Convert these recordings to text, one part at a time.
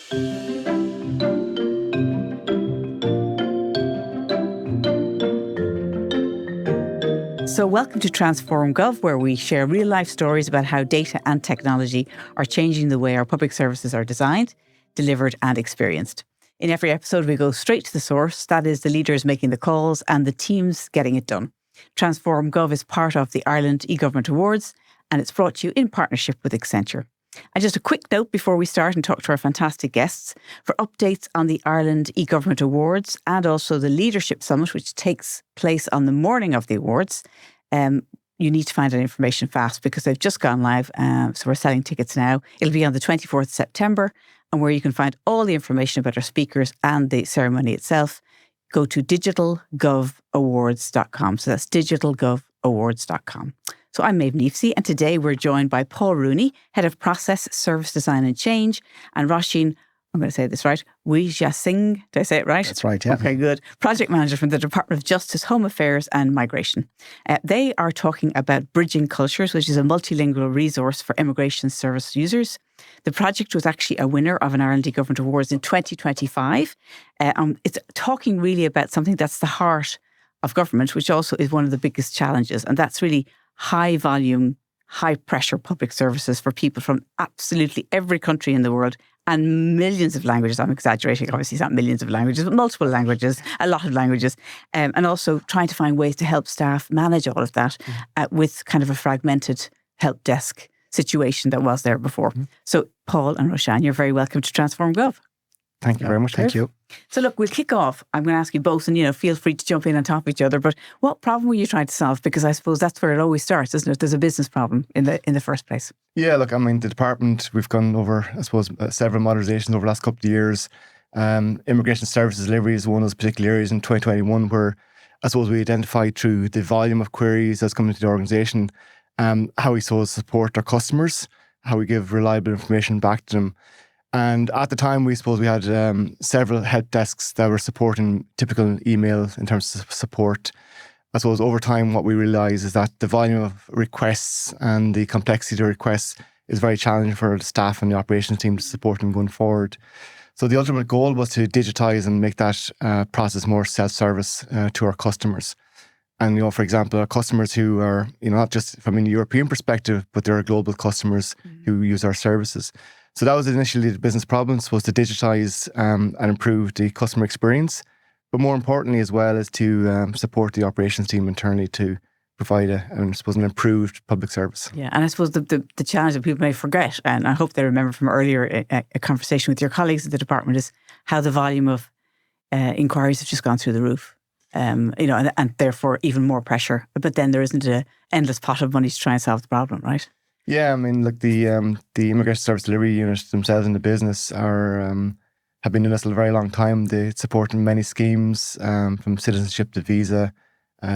So welcome to Transform Gov, where we share real-life stories about how data and technology are changing the way our public services are designed, delivered and experienced. In every episode, we go straight to the source, that is the leaders making the calls and the teams getting it done. Transform Gov is part of the Ireland eGovernment Awards, and it's brought to you in partnership with Accenture. And just a quick note before we start and talk to our fantastic guests, for updates on the Ireland eGovernment Awards and also the Leadership Summit, which takes place on the morning of the awards, you need to find that information fast because they've just gone live. So we're selling tickets now. It'll be on the 24th of September, and where you can find all the information about our speakers and the ceremony itself, go to digitalgovawards.com. So that's digitalgovawards.com. So I'm Maeve Kneafsey, and today we're joined by Paul Rooney, Head of Process, Service Design and Change, and Roshan, I'm going to say this right, Wijesinghe, did I say it right? That's right, yeah. Okay, good. Project Manager from the Department of Justice, Home Affairs and Migration. They are talking about Bridging Cultures, which is a multilingual resource for immigration service users. The project was actually a winner of an Ireland eGovernment Awards in 2025. It's talking really about something that's the heart of government, which also is one of the biggest challenges, and that's really high volume, high pressure public services for people from absolutely every country in the world and millions of languages. I'm exaggerating, obviously it's not millions of languages, but multiple languages, a lot of languages. And also trying to find ways to help staff manage all of that with kind of a fragmented help desk situation that was there before. So Paul and Roshan, you're very welcome to Transform Gov. Thank you very much. Thank you. So look, we'll kick off. I'm going to ask you both, and feel free to jump in on top of each other. But what problem were you trying to solve? Because I suppose that's where it always starts, isn't it? There's a business problem in the first place. Yeah, look, I mean, the department, we've gone over, I suppose, several modernisations over the last couple of years. Immigration services delivery is one of those particular areas in 2021 where I suppose we identified through the volume of queries that's coming into the organisation, how we support our customers, how we give reliable information back to them. And at the time, we had several help desks that were supporting typical email in terms of support. I suppose over time, what we realise is that the volume of requests and the complexity of the requests is very challenging for the staff and the operations team to support them going forward. So the ultimate goal was to digitise and make that process more self-service to our customers. And, for example, our customers who are, not just from a European perspective, but they're global customers who use our services. So that was initially the business problem, was to digitise and improve the customer experience. But more importantly as well is to support the operations team internally to provide an improved public service. Yeah, and I suppose the challenge that people may forget, and I hope they remember from earlier a conversation with your colleagues in the department, is how the volume of inquiries have just gone through the roof. And therefore even more pressure. But then there isn't an endless pot of money to try and solve the problem, right? Yeah, I mean, look, the immigration service delivery units themselves in the business have been doing this a very long time. They support many schemes from citizenship to visa,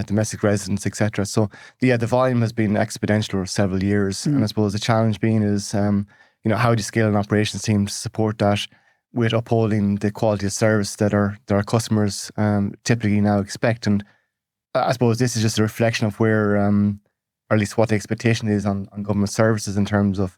domestic residence, etc. So the volume has been exponential over several years, and I suppose the challenge being is how do you scale an operations team to support that with upholding the quality of service that our customers typically now expect. And I suppose this is just a reflection of where, or at least what the expectation is on government services in terms of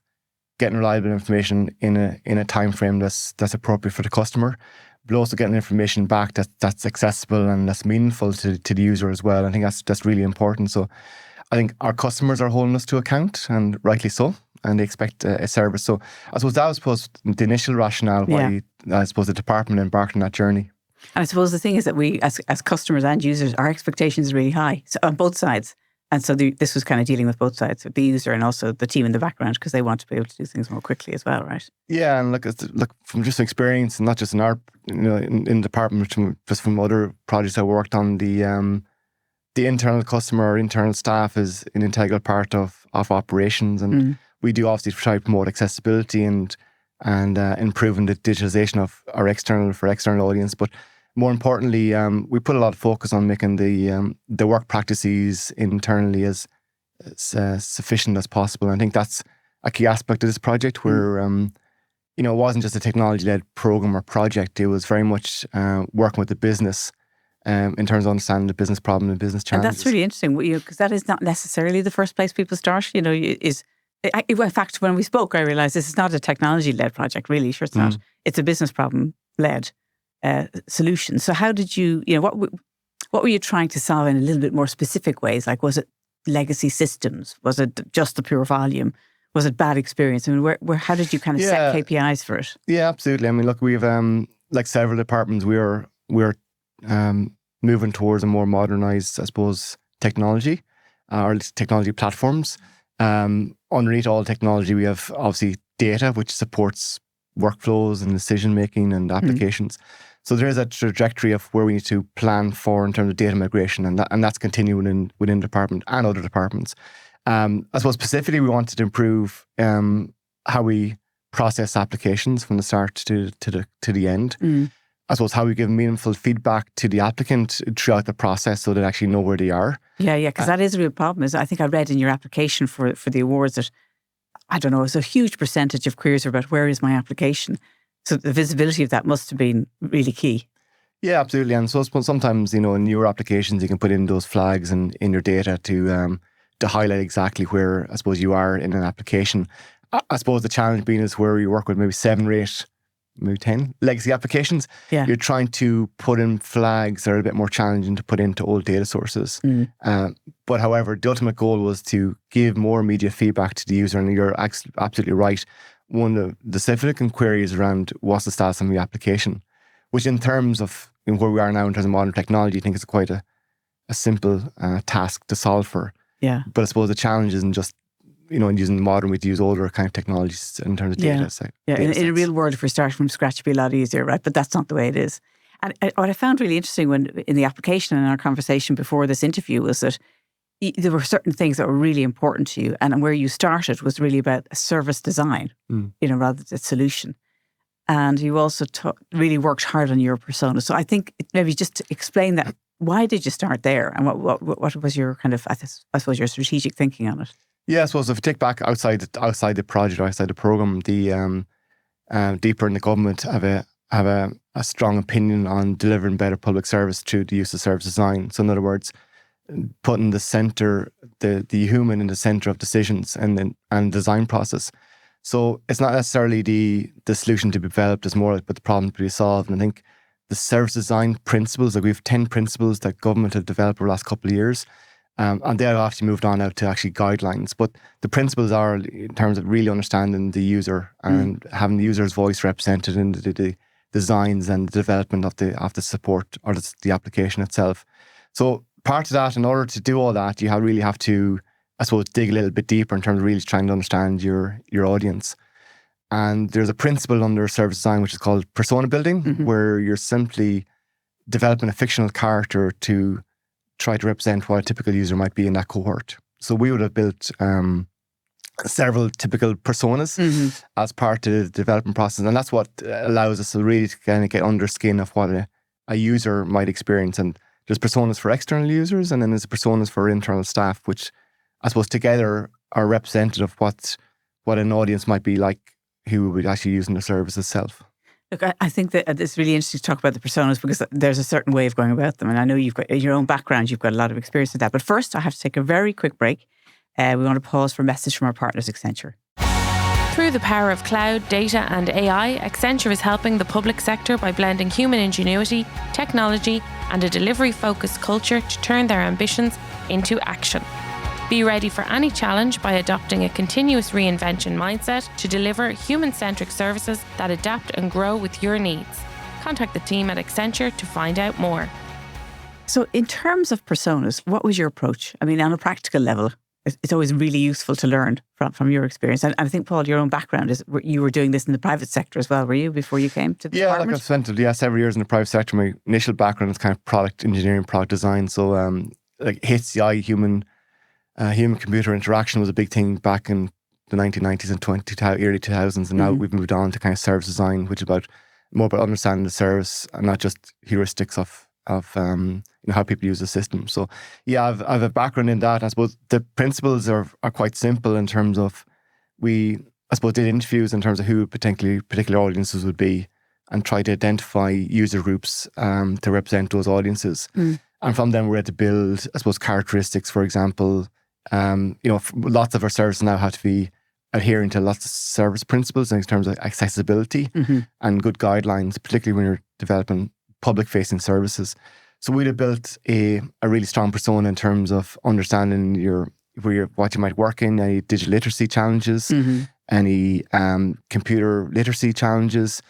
getting reliable information in a time frame that's appropriate for the customer, but also getting information back that's accessible and that's meaningful to the user as well. I think that's really important. So I think our customers are holding us to account, and rightly so, and they expect a service. So I suppose that was the initial rationale why the department embarked on that journey. And I suppose the thing is that we, as customers and users, our expectations are really high, so on both sides. And so this was kind of dealing with both sides, the user and also the team in the background, because they want to be able to do things more quickly as well, right? Yeah, and look from just experience, and not just in our, in the department, just from other projects I worked on, the internal customer or internal staff is an integral part of operations, and we do obviously try to promote accessibility and improving the digitalization of our external audience, but more importantly, we put a lot of focus on making the work practices internally as sufficient as possible. And I think that's a key aspect of this project where, it wasn't just a technology-led program or project. It was very much working with the business in terms of understanding the business problem and business challenges. And that's really interesting, because that is not necessarily the first place people start, is In fact, when we spoke, I realised this is not a technology-led project, really. Sure, it's not. It's a business problem-led solution. So how did you, what were you trying to solve in a little bit more specific ways? Like, was it legacy systems? Was it just the pure volume? Was it bad experience? I mean, how did you kind of set KPIs for it? Yeah, absolutely. I mean, look, we've like several departments, we're moving towards a more modernised, I suppose, technology or technology platforms. Underneath all technology, we have obviously data, which supports workflows and decision making and applications. So there is a trajectory of where we need to plan for in terms of data migration, and that's continuing within the department and other departments. I suppose specifically we wanted to improve how we process applications from the start to the end. I suppose how we give meaningful feedback to the applicant throughout the process so they actually know where they are. Yeah, because that is a real problem. I think I read in your application for the awards that, I don't know, it's a huge percentage of queries are about where is my application. So the visibility of that must have been really key. Yeah, absolutely. And so sometimes, in your applications, you can put in those flags in your data to highlight exactly where, I suppose, you are in an application. I suppose the challenge being is where you work with maybe 7 or 8, maybe 10 legacy applications. Yeah. You're trying to put in flags that are a bit more challenging to put into old data sources. But however, the ultimate goal was to give more immediate feedback to the user. And you're absolutely right. One of the significant queries around what's the status of the application, which in terms of where we are now in terms of modern technology, I think it's quite a simple task to solve for. Yeah. But I suppose the challenge isn't just, in using modern, we use older kind of technologies in terms of data. In a real world, if we start from scratch, it'd be a lot easier, right? But that's not the way it is. And what I found really interesting in the application and our conversation before this interview was that there were certain things that were really important to you, and where you started was really about a service design, rather than a solution. And you also really worked hard on your persona. So I think maybe just to explain that, why did you start there, and what was your kind of, I suppose, your strategic thinking on it? Yeah, I suppose if you take back outside the project, outside the program, the deeper in the government have a strong opinion on delivering better public service through the use of service design. So in other words, putting the human in the center of decisions and design process. So it's not necessarily the solution to be developed, it's more about the problem to be solved. And I think the service design principles, like we have 10 principles that government have developed over the last couple of years, and they have actually moved on out to actually guidelines. But the principles are in terms of really understanding the user and having the user's voice represented in the designs and the development of the support or the application itself. So part of that, in order to do all that, you really have to, I suppose, dig a little bit deeper in terms of really trying to understand your audience. And there's a principle under service design which is called persona building, where you're simply developing a fictional character to try to represent what a typical user might be in that cohort. So we would have built several typical personas as part of the development process. And that's what allows us to really kind of get under skin of what a user might experience. And there's personas for external users, and then there's personas for internal staff, which I suppose together are representative of what an audience might be like who would be actually using the service itself. Look, I think that it's really interesting to talk about the personas because there's a certain way of going about them. And I know you've got your own background, you've got a lot of experience with that. But first, I have to take a very quick break. We want to pause for a message from our partners, Accenture. Through the power of cloud, data and AI, Accenture is helping the public sector by blending human ingenuity, technology and a delivery-focused culture to turn their ambitions into action. Be ready for any challenge by adopting a continuous reinvention mindset to deliver human-centric services that adapt and grow with your needs. Contact the team at Accenture to find out more. So in terms of personas, what was your approach? I mean, on a practical level, it's always really useful to learn from your experience. And I think, Paul, your own background is you were doing this in the private sector as well, were you, before you came to the department? Yeah, like I've spent several years in the private sector. My initial background is kind of product engineering, product design. So like HCI, human-computer interaction was a big thing back in the 1990s and early 2000s. And now we've moved on to kind of service design, which is more about understanding the service and not just heuristics of how people use the system. So yeah, I've a background in that. I suppose the principles are quite simple in terms of did interviews in terms of who particular audiences would be and try to identify user groups to represent those audiences. And from them we're able to build, I suppose, characteristics. For example, lots of our services now have to be adhering to lots of service principles in terms of accessibility and good guidelines, particularly when you're developing public-facing services. So we'd have built a really strong persona in terms of understanding what you might work in, any digital literacy challenges, any computer literacy challenges,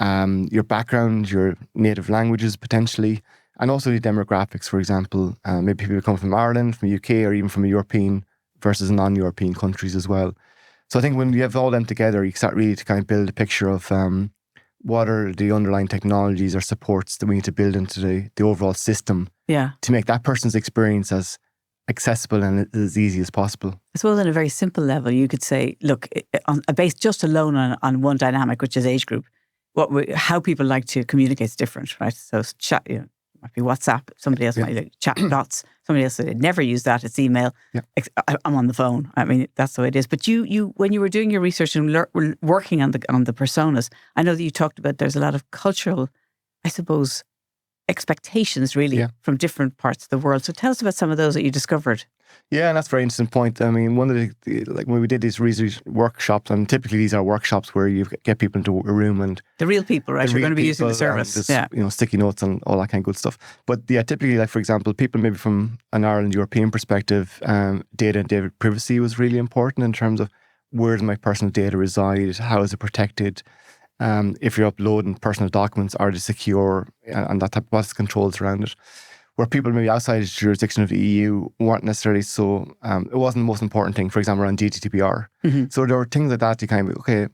your background, your native languages potentially, and also the demographics, for example. Maybe people come from Ireland, from the UK, or even from European versus non-European countries as well. So I think when you have all them together, you start really to kind of build a picture of what are the underlying technologies or supports that we need to build into the overall system to make that person's experience as accessible and as easy as possible. I suppose on a very simple level, you could say, look, based just alone on one dynamic, which is age group, how people like to communicate is different, right? So chat, might be WhatsApp, somebody else might like chat bots, somebody else would never use that, it's email. I'm on the phone. I mean, that's the way it is. But you when you were doing your research and working on the personas, I know that you talked about there's a lot of cultural, I suppose, expectations really from different parts of the world. So tell us about some of those that you discovered. Yeah, and that's a very interesting point. I mean, one of the like when we did these research workshops, and typically these are workshops where you get people into a room and the real people, right? You're going to be using the service, sticky notes and all that kind of good stuff. But typically, like for example, people maybe from an Ireland European perspective, data and data privacy was really important in terms of where does my personal data reside, how is it protected. If you're uploading personal documents, are they secure, and that type of what's controls around it. Where people maybe outside the jurisdiction of the EU weren't necessarily so, it wasn't the most important thing, for example, around GDPR. So there were things like that you kind of, okay,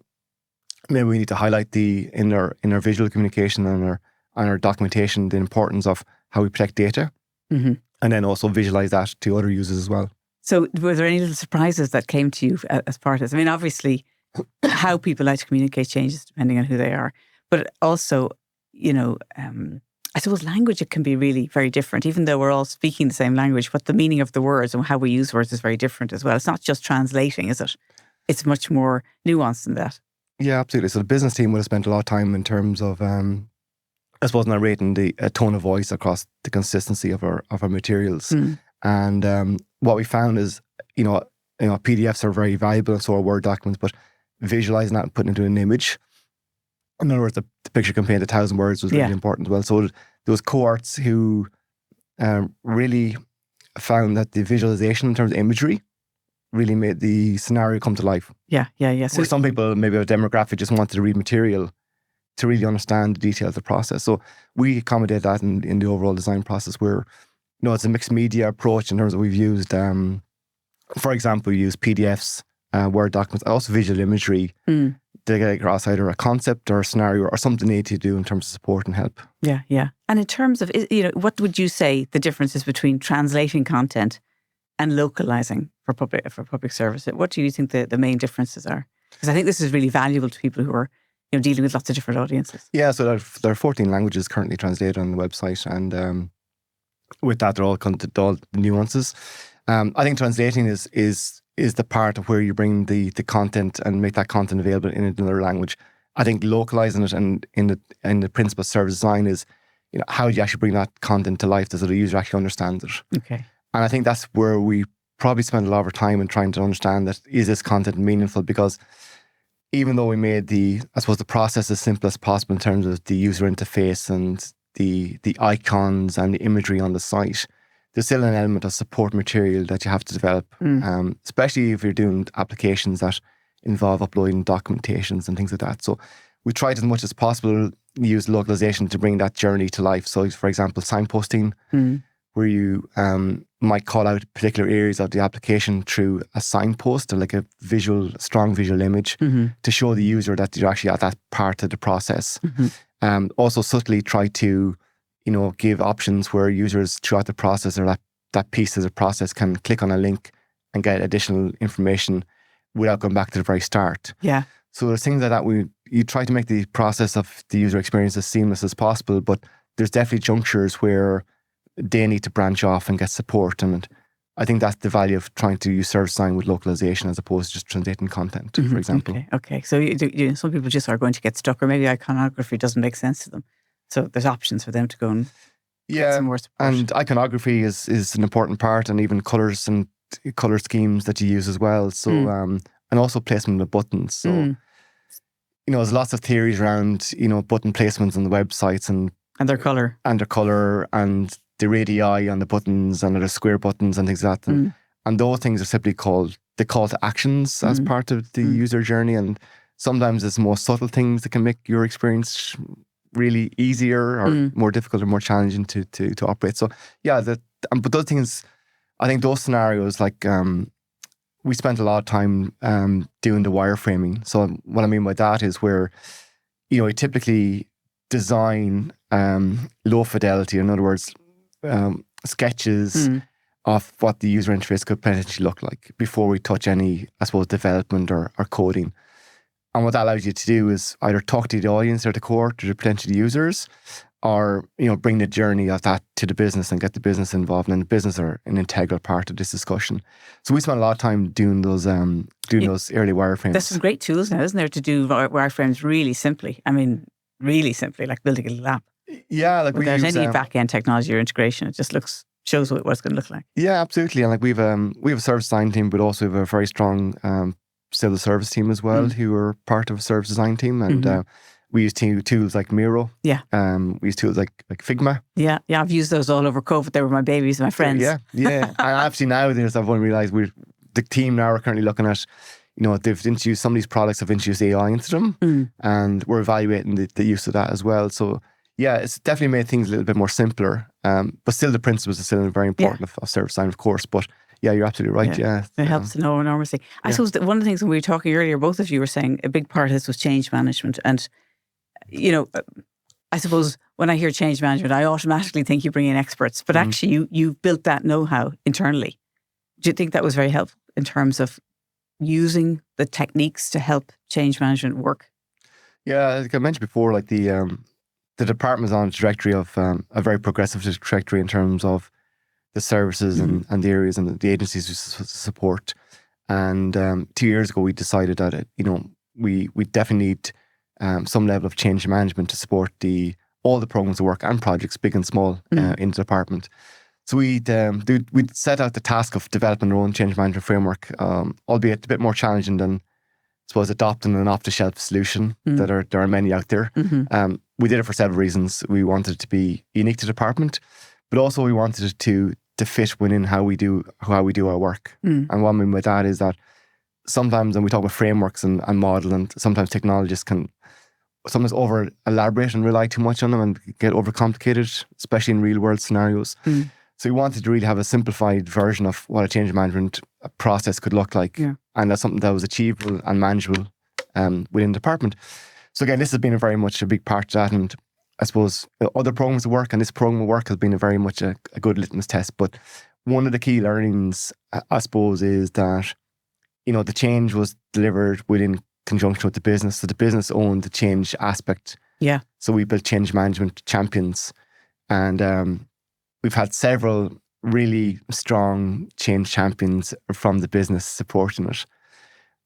maybe we need to highlight in our visual communication and our documentation, the importance of how we protect data, and then also visualize that to other users as well. So were there any little surprises that came to you as part of this? I mean, obviously, how people like to communicate changes depending on who they are, but also, I suppose language, it can be really very different, even though we're all speaking the same language, but the meaning of the words and how we use words is very different as well. It's not just translating, is it? It's much more nuanced than that. Yeah, absolutely. So the business team would have spent a lot of time in terms of, I suppose, narrating the tone of voice across the consistency of our materials. And what we found is, PDFs are very valuable and so are Word documents, but visualizing that and putting it into an image. In other words, the picture contained 1,000 words was really important as well. So there was cohorts who really found that the visualization in terms of imagery really made the scenario come to life. Yeah. So some people, maybe a demographic, just wanted to read material to really understand the details of the process. So we accommodate that in the overall design process where, it's a mixed media approach in terms of we've used, for example, we use PDFs, Word documents, also visual imagery to get across either a concept or a scenario or something they need to do in terms of support and help. Yeah. And in terms of, what would you say the difference is between translating content and localizing for public service? What do you think the main differences are? Because I think this is really valuable to people who are dealing with lots of different audiences. Yeah, so there are 14 languages currently translated on the website, and with that, they're all the nuances. I think translating is the part of where you bring the content and make that content available in another language. I think localizing it and in the principle of service design is, how do you actually bring that content to life so the user actually understands it? Okay. And I think that's where we probably spend a lot of our time in trying to understand that is this content meaningful? Because even though we made the process as simple as possible in terms of the user interface and the icons and the imagery on the site, there's still an element of support material that you have to develop, especially if you're doing applications that involve uploading documentations and things like that. So we tried as much as possible to use localization to bring that journey to life. So, for example, signposting, where you might call out particular areas of the application through a signpost or like a strong visual image to show the user that you're actually at that part of the process. Also subtly try to give options where users throughout the process or that piece of the process can click on a link and get additional information without going back to the very start. Yeah. So there's things like that you try to make the process of the user experience as seamless as possible, but there's definitely junctures where they need to branch off and get support. And I think that's the value of trying to use service design with localization as opposed to just translating content, for example. Okay. So some people just are going to get stuck, or maybe iconography doesn't make sense to them. So there's options for them to go and get some more support. And iconography is an important part, and even colours and colour schemes that you use as well. So and also placement of buttons. So, there's lots of theories around, button placements on the websites and their colour. And the radii on the buttons and the square buttons and things like that. And those things are simply called the call to actions as part of the user journey. And sometimes it's more subtle things that can make your experience really easier or more difficult or more challenging to operate. So yeah, but those things, I think those scenarios, like we spent a lot of time doing the wireframing. So what I mean by that is where, we typically design low fidelity, in other words, sketches of what the user interface could potentially look like before we touch any, I suppose, development or coding. And what that allows you to do is either talk to the audience or the core, to the potential users, or bring the journey of that to the business and get the business involved. And the business are an integral part of this discussion. So we spent a lot of time doing those early wireframes. There's some great tools now, isn't there, to do wireframes really simply? I mean, really simply, like building a little app. Yeah, like without any back-end technology or integration. It just shows what it's going to look like. Yeah, absolutely. And like we have a service design team, but also we have a very strong civil service team as well, who are part of a service design team. And we use tools like Miro. Yeah. We use tools like Figma. Yeah, I've used those all over COVID. They were my babies, my friends. Yeah. And actually nowadays I've only realised the team now are currently looking at, they've introduced, some of these products have introduced AI into them, and we're evaluating the use of that as well. So yeah, it's definitely made things a little bit more simpler, but still the principles are still very important of service design, of course. But yeah, you're absolutely right. Yeah, it helps to know enormously. I suppose that one of the things when we were talking earlier, both of you were saying a big part of this was change management. And, I suppose when I hear change management, I automatically think you bring in experts, but actually you've built that know-how internally. Do you think that was very helpful in terms of using the techniques to help change management work? Yeah, like I mentioned before, like the department is on a trajectory of a very progressive trajectory in terms of the services and the areas and the agencies we support. And 2 years ago, we decided that we definitely need some level of change management to support all the programs of work and projects, big and small, in the department. So we'd set out the task of developing our own change management framework, albeit a bit more challenging than, I suppose, adopting an off-the-shelf solution. There are many out there. We did it for several reasons. We wanted it to be unique to the department, but also we wanted it to fit within how we do our work. And what I mean by that is that sometimes when we talk about frameworks and model, and sometimes technologists can sometimes over elaborate and rely too much on them and get overcomplicated, especially in real world scenarios. So we wanted to really have a simplified version of what a change management process could look like. And that's something that was achievable and manageable within the department. So again, this has been very much a big part of that. And I suppose other programs of work and this program of work has been very much a good litmus test. But one of the key learnings, I suppose, is that, the change was delivered within conjunction with the business. So the business owned the change aspect. Yeah. So we built change management champions. And we've had several really strong change champions from the business supporting it.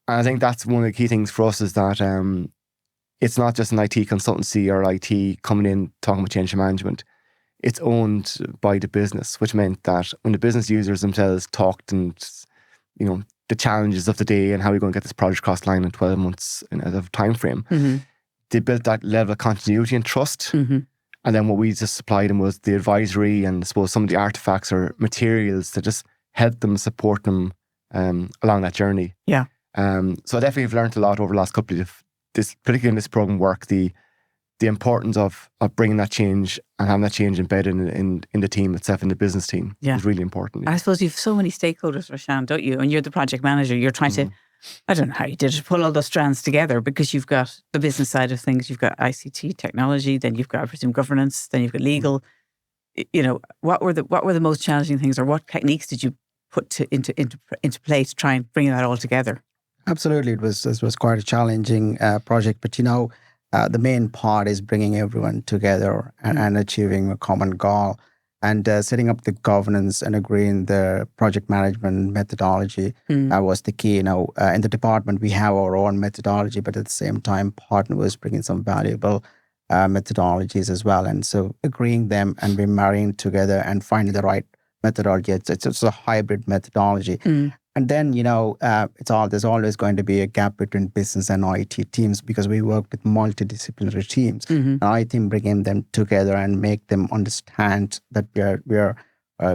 And I think that's one of the key things for us is that it's not just an IT consultancy or IT coming in talking about change management. It's owned by the business, which meant that when the business users themselves talked and, the challenges of the day and how we're going to get this project across the line in 12 months of time frame, they built that level of continuity and trust. And then what we just supplied them was the advisory and I suppose some of the artifacts or materials to just help them, support them along that journey. Yeah. So I definitely have learned a lot over the last couple of particularly in this program work, the importance of bringing that change and having that change embedded in the team itself, in the business team, is really important. I suppose you have so many stakeholders, Roshan, don't you? And you're the project manager. You're trying to, I don't know how you did it, pull all those strands together because you've got the business side of things, you've got ICT technology, then you've got, I presume, governance, then you've got legal. What were the most challenging things, or what techniques did you put into place to try and bring that all together? Absolutely, this was quite a challenging project, but the main part is bringing everyone together and achieving a common goal, and setting up the governance and agreeing the project management methodology was the key. In the department we have our own methodology, but at the same time, partner was bringing some valuable methodologies as well, and so agreeing them and we marrying together and finding the right methodology. It's a hybrid methodology. And then, there's always going to be a gap between business and IT teams because we work with multidisciplinary teams. And I think bringing them together and make them understand that we are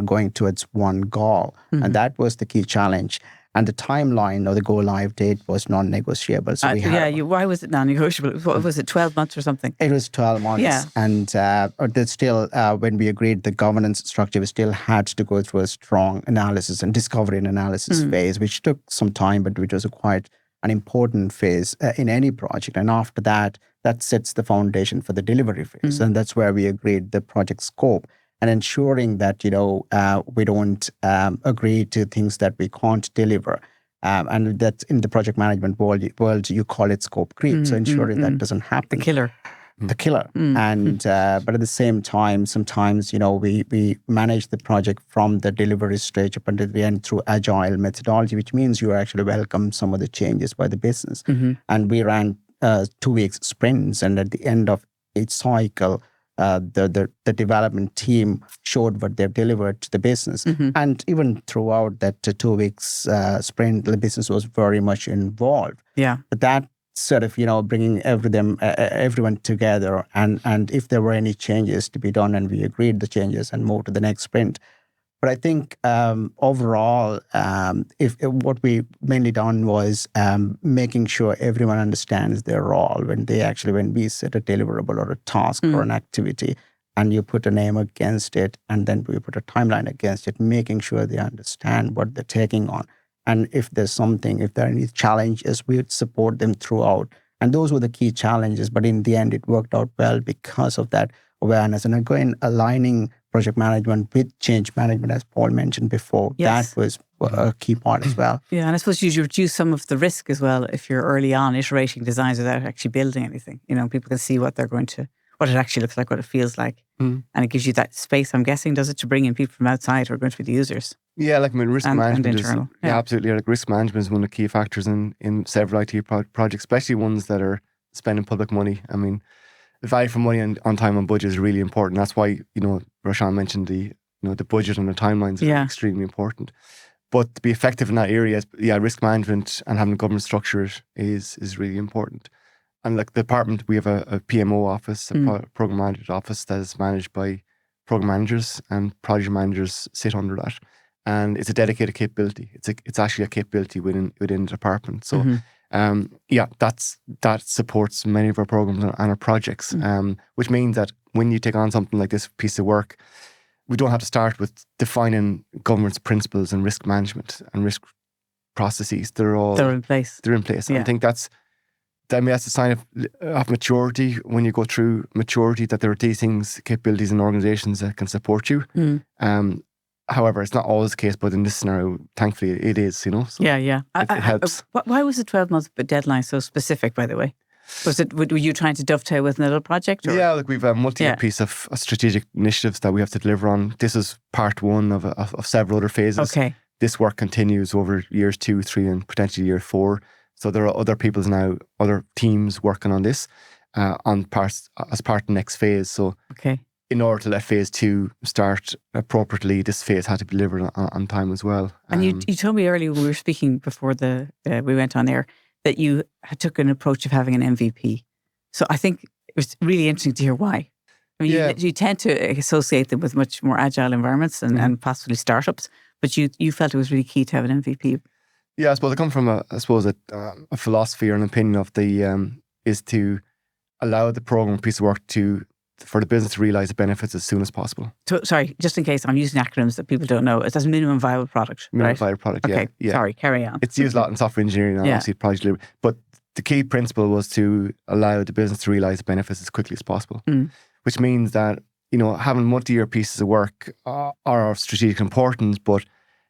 going towards one goal. And that was the key challenge. And the timeline or the go-live date was non-negotiable. So why was it non-negotiable? What was it, 12 months or something? It was 12 months. Yeah. And there's still, when we agreed the governance structure, we still had to go through a strong analysis and discovery and analysis phase, which took some time, but which was quite an important phase in any project. And after that sets the foundation for the delivery phase. And that's where we agreed the project scope. And ensuring that, we don't agree to things that we can't deliver. And that in the project management world, you call it scope creep. So ensuring that doesn't happen. The killer. And but at the same time, sometimes, we manage the project from the delivery stage up until the end through agile methodology, which means you actually welcome some of the changes by the business. And we ran 2 weeks sprints. And at the end of each cycle, the development team showed what they've delivered to the business. And even throughout that 2 weeks sprint, the business was very much involved. Yeah. But that sort of, bringing everyone together and if there were any changes to be done, and we agreed the changes and moved to the next sprint. But I think overall, if what we mainly done was making sure everyone understands their role when we set a deliverable or a task or an activity, and you put a name against it, and then we put a timeline against it, making sure they understand what they're taking on. And if there are any challenges, we would support them throughout. And those were the key challenges. But in the end, it worked out well because of that awareness. And again, aligning project management with change management, as Paul mentioned before, that was a key part as well. Yeah, and I suppose you reduce some of the risk as well if you're early on iterating designs without actually building anything. People can see what it actually looks like, what it feels like. And it gives you that space, I'm guessing, does it, to bring in people from outside who are going to be the users? Yeah, risk management and internal. Absolutely. Risk management is one of the key factors in several IT projects, especially ones that are spending public money. The value for money and on time and budget is really important. That's why, Roshan mentioned the budget and the timelines are extremely important. But to be effective in that area, risk management and having a governance structure is really important. And the department, we have a PMO office, a program management office that is managed by program managers, and project managers sit under that. And it's a dedicated capability. It's actually a capability within the department. So that supports many of our programs and our projects, which means that when you take on something like this piece of work, we don't have to start with defining governance principles and risk management and risk processes. They're in place. Yeah. I think that's a sign of maturity when you go through maturity, that there are these things, capabilities in organizations that can support you. However, it's not always the case, but in this scenario, thankfully, it is, So it helps. Why was the 12-month deadline so specific, by the way? Were you trying to dovetail with another project? Or? Yeah, we've a multi-year piece of strategic initiatives that we have to deliver on. This is part one of several other phases. Okay. This work continues over years 2, 3, and potentially year 4. So there are other teams working on this as part of the next phase. So in order to let phase 2 start appropriately, this phase had to be delivered on time as well. And you told me earlier when we were speaking before we went on air that you took an approach of having an MVP. So I think it was really interesting to hear why. You tend to associate them with much more agile environments and possibly startups, but you felt it was really key to have an MVP. Yeah, I suppose I come from a philosophy or an opinion of is to allow the program piece of work for the business to realise the benefits as soon as possible. So, sorry, just in case I'm using acronyms that people don't know, it says minimum viable product. Minimum viable product, okay, sorry, carry on. It's used a lot in software engineering and obviously project delivery. But the key principle was to allow the business to realise the benefits as quickly as possible, which means that, having multi-year pieces of work are of strategic importance, but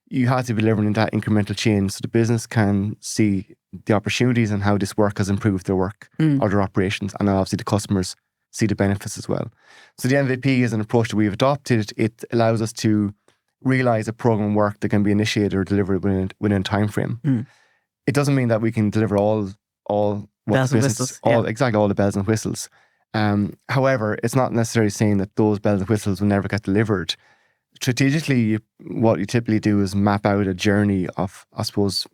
you have to be delivering that incremental change so the business can see the opportunities and how this work has improved their work or their operations, and obviously the customers see the benefits as well. So the MVP is an approach that we've adopted. It allows us to realise a program work that can be initiated or delivered within a time frame. It doesn't mean that we can deliver all bells and whistles, exactly all the bells and whistles. However, it's not necessarily saying that those bells and whistles will never get delivered. strategically, what you typically do is map out a journey of, I suppose,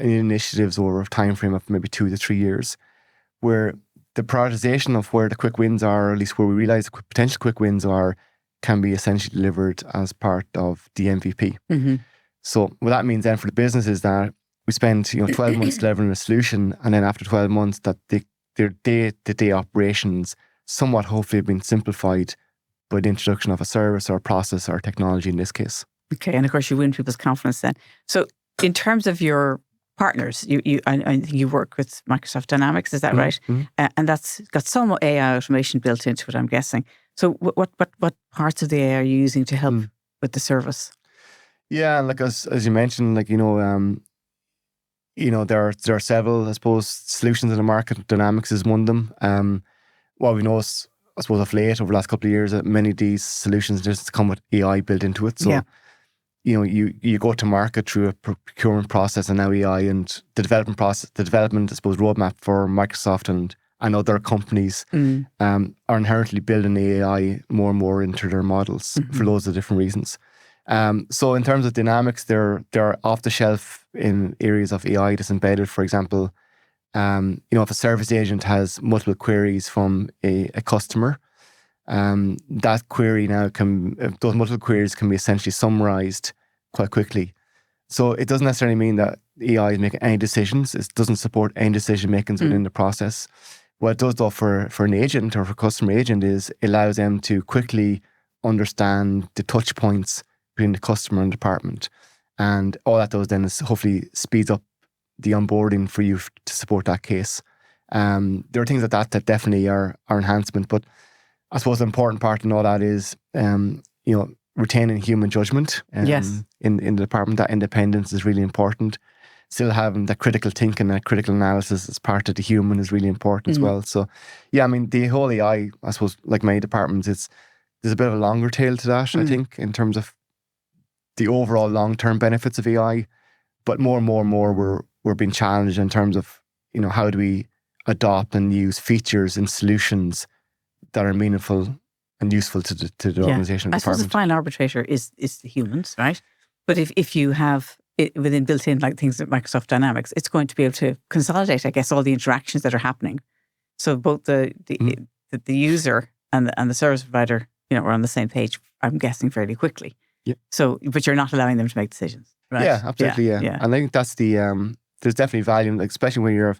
initiatives over a time frame of maybe 2 to 3 years, where the prioritization of where the quick wins are, or at least where we realize the potential quick wins are, can be essentially delivered as part of the MVP. Mm-hmm. So what that means then for the business is that we spend 12 months delivering a solution, and then after 12 months that their day-to-day operations somewhat hopefully have been simplified by the introduction of a service or a process or technology in this case. Okay, and of course you win people's confidence then. So in terms of your partners, I think you work with Microsoft Dynamics, is that right? Mm-hmm. And that's got some AI automation built into it, I'm guessing. So what parts of the AI are you using to help with the service? Yeah, and like as you mentioned, like there are several, I suppose, solutions in the market. Dynamics is one of them. What we know is, I suppose, of late over the last couple of years, that many of these solutions just come with AI built into it. So you go to market through a procurement process and now AI, and the development, I suppose, roadmap for Microsoft and other companies are inherently building AI more and more into their models for loads of different reasons. So in terms of Dynamics, they're off the shelf in areas of AI that's embedded. For example, if a service agent has multiple queries from a customer, that query now those multiple queries can be essentially summarized quite quickly. So it doesn't necessarily mean that AI is making any decisions. It doesn't support any decision makings within the process. What it does though for an agent or for a customer agent is it allows them to quickly understand the touch points between the customer and department. And all that does then is hopefully speeds up the onboarding for you to support that case. There are things like that definitely are enhancement, but I suppose the important part in all that is, retaining human judgment Yes. in the department. That independence is really important. Still having that critical thinking, that critical analysis as part of the human is really important as well. So, yeah, I mean, the whole AI, I suppose, like many departments, there's a bit of a longer tail to that, I think, in terms of the overall long-term benefits of AI. But more and more, we're being challenged in terms of, how do we adopt and use features and solutions that are meaningful and useful to the organisation. I suppose the final arbitrator is the humans, right? But if you have it within built-in like things like Microsoft Dynamics, it's going to be able to consolidate, I guess, all the interactions that are happening. So both the user and the service provider, are on the same page, I'm guessing, fairly quickly. Yeah. So, but you're not allowing them to make decisions, right? Yeah, absolutely. Yeah. And I think that's there's definitely value, like, especially when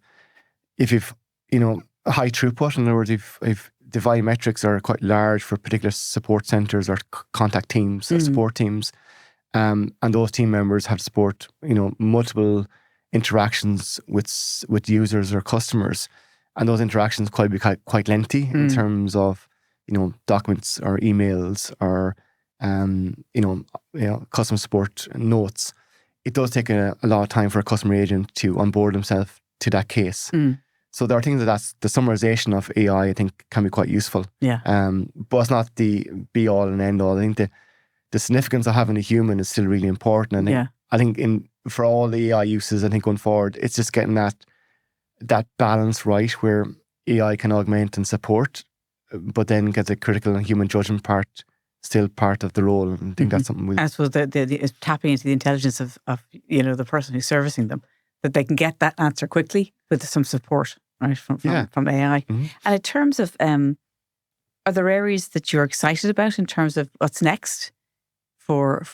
if you've a high throughput. In other words, if the volumetrics are quite large for particular support centres or contact teams or support teams, and those team members have to support multiple interactions with users or customers, and those interactions be quite lengthy in terms of documents or emails or customer support notes. It does take a lot of time for a customer agent to onboard himself to that case. So there are things that's the summarization of AI, I think, can be quite useful. Yeah. But it's not the be all and end all. I think the significance of having a human is still really important. And I think for all the AI uses, I think going forward, it's just getting that balance right where AI can augment and support, but then get the critical and human judgment part still part of the role. And I think that's something I suppose the tapping into the intelligence of the person who's servicing them, that they can get that answer quickly with some support, right, from AI. And in terms of, are there areas that you're excited about in terms of what's next for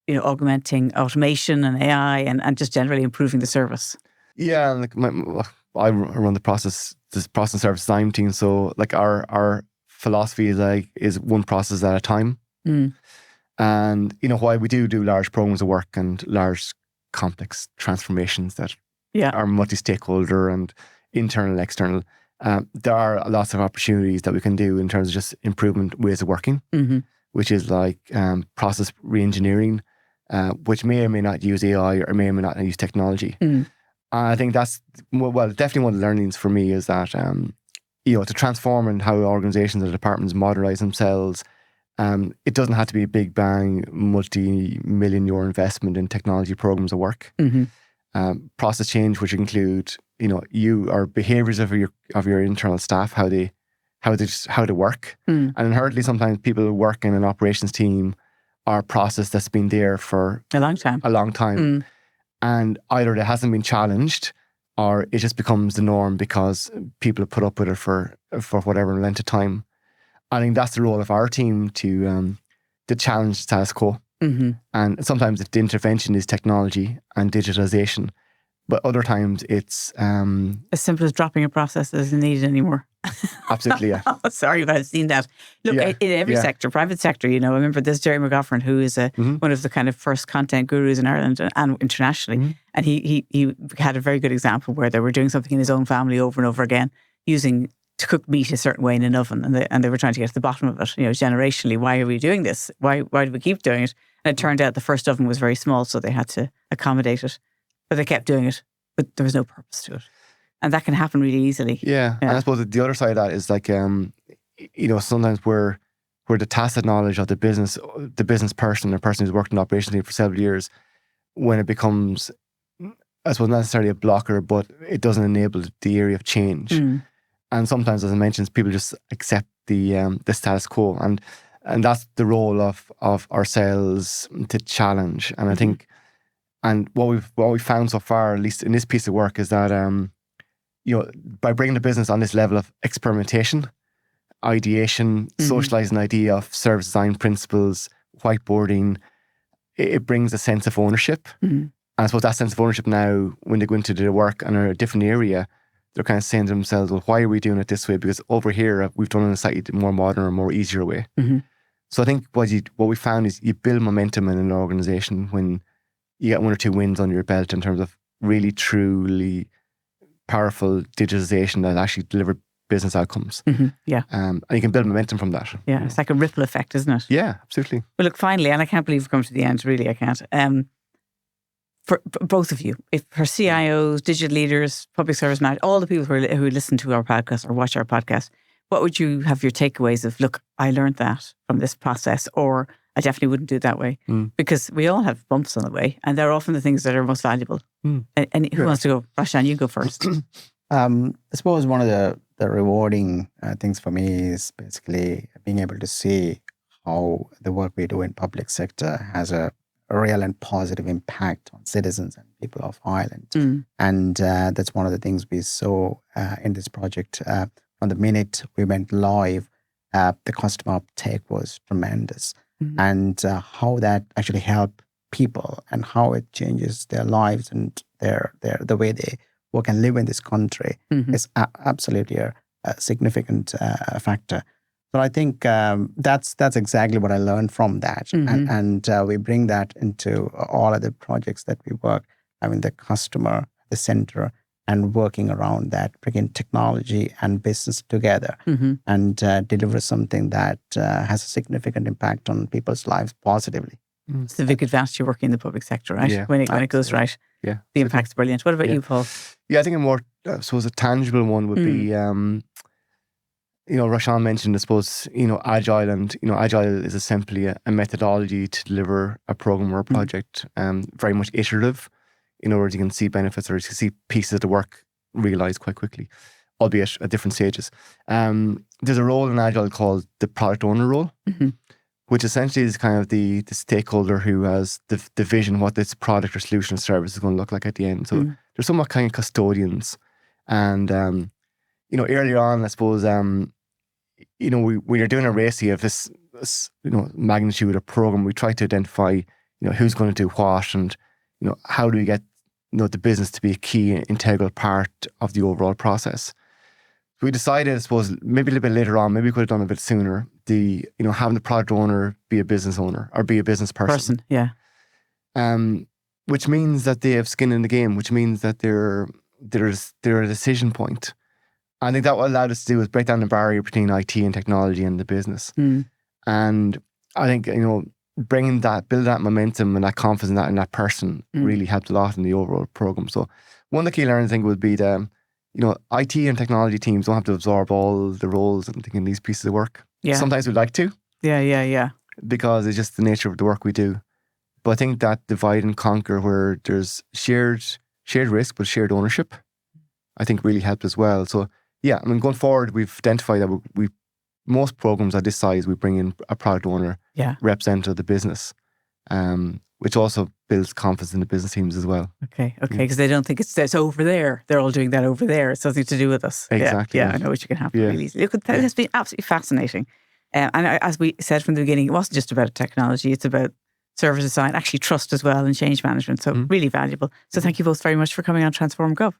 augmenting automation and AI and just generally improving the service? Yeah, like I run the process service design team, so like our philosophy is one process at a time. And while we do large programs of work and large complex transformations that are multi-stakeholder and internal and external, there are lots of opportunities that we can do in terms of just improvement ways of working, which is like process re-engineering, which may or may not use AI or may or may not use technology. I think that's, definitely one of the learnings for me is that, to transform and how organizations and departments modernize themselves, it doesn't have to be a big bang, multi-million euro investment in technology programs of work. Process change, which include, our behaviors of your internal staff, how they work. And inherently, sometimes people work in an operations team or a process that's been there for A long time. And either it hasn't been challenged or it just becomes the norm because people have put up with it for whatever length of time. I think that's the role of our team to challenge the status quo. And sometimes the intervention is technology and digitalization, but other times it's as simple as dropping a process that isn't needed anymore. Absolutely, yeah. Oh, sorry, but I've seen that. Look, in every sector, private sector, I remember there's Jerry McGoffin, who is one of the kind of first content gurus in Ireland and internationally. And he had a very good example where they were doing something in his own family over and over again, using to cook meat a certain way in an oven. And they were trying to get to the bottom of it, generationally. Why are we doing this? Why do we keep doing it? And it turned out the first oven was very small, so they had to accommodate it. But they kept doing it, but there was no purpose to it. And that can happen really easily. Yeah. And I suppose the other side of that is like, sometimes where the tacit knowledge of the business person, the person who's worked in operations for several years, when it becomes, I suppose, not necessarily a blocker, but it doesn't enable the area of change. And sometimes, as I mentioned, people just accept the status quo. And that's the role of ourselves to challenge. And I think, and what we've found so far, at least in this piece of work, is that by bringing the business on this level of experimentation, ideation, socializing the idea of service design principles, whiteboarding, it brings a sense of ownership. And I suppose that sense of ownership now, when they go into their work and are in a different area, they're kind of saying to themselves, well, why are we doing it this way? Because over here, we've done it in a slightly more modern or more easier way. So I think what we found is you build momentum in an organization when you get one or two wins under your belt in terms of really, truly powerful digitalization that actually deliver business outcomes. And you can build momentum from that. Yeah, it's like a ripple effect, isn't it? Yeah, absolutely. Well, look, finally, and I can't believe we've come to the end, really, I can't. For both of you, for CIOs, digital leaders, public service managers, all the people who listen to our podcast or watch our podcast, what would you have your takeaways of, look, I learned that from this process, or I definitely wouldn't do it that way? Because we all have bumps on the way, and they're often the things that are most valuable. And who wants to go? Roshan, you go first. I suppose one of the rewarding things for me is basically being able to see how the work we do in public sector has a real and positive impact on citizens and people of Ireland. And that's one of the things we saw in this project. From the minute we went live, the customer uptake was tremendous. And how that actually helped people and how it changes their lives and the way they work and live in this country is absolutely a significant factor. So I think that's exactly what I learned from that. And we bring that into all of the projects that we work, having the customer at the center and working around that, bringing technology and business together and deliver something that has a significant impact on people's lives positively. It's the big advantage of working in the public sector, right? Yeah, when it goes right. Yeah. The impact's brilliant. What about you, Paul? Yeah, I think a more, I suppose, a tangible one would be, Roshan mentioned, I suppose, agile, and, agile is simply a methodology to deliver a program or a project, very much iterative. In other words, you can see benefits or you can see pieces of the work realised quite quickly, albeit at different stages. There's a role in agile called the product owner role, which essentially is kind of the stakeholder who has the vision what this product or solution or service is going to look like at the end. So they're somewhat kind of custodians. And, earlier on, I suppose, when you're doing a race of this magnitude of program, we try to identify, who's going to do what and, how do we get, the business to be a key integral part of the overall process. We decided, I suppose, maybe a little bit later on, maybe we could have done it a bit sooner, having the product owner be a business owner or be a business person. Yeah. Which means that they have skin in the game, which means that they're a decision point. I think that what allowed us to do is break down the barrier between IT and technology and the business. And I think, building that momentum and that confidence in that person really helped a lot in the overall program. So one of the key learnings I think would be that, IT and technology teams don't have to absorb all the roles and in these pieces of work. Yeah. Sometimes we'd like to. Yeah. Because it's just the nature of the work we do. But I think that divide and conquer where there's shared risk but shared ownership, I think really helped as well. So yeah, going forward, we've identified that most programs at this size, we bring in a product owner, representative of the business. which also builds confidence in the business teams as well. Okay, because they don't think it's over there. They're all doing that over there. It's something to do with us. Exactly. Yeah, I know what you can happen really easily. Look, that has been absolutely fascinating. And as we said from the beginning, it wasn't just about technology, it's about service design, actually trust as well, and change management. So really valuable. So thank you both very much for coming on Transform Gov.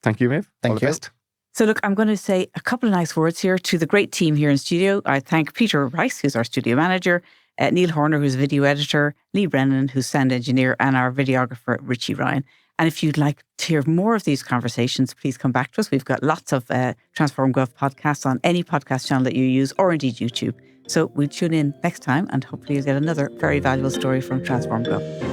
Thank you, Maeve. Thank All the you. best. So look, I'm going to say a couple of nice words here to the great team here in studio. I thank Peter Rice, who's our studio manager, Neil Horner, who's video editor, Lee Brennan, who's sound engineer, and our videographer, Richie Ryan. And if you'd like to hear more of these conversations, please come back to us. We've got lots of Transform Gov podcasts on any podcast channel that you use, or indeed YouTube. So we'll tune in next time, and hopefully you'll get another very valuable story from Transform Gov.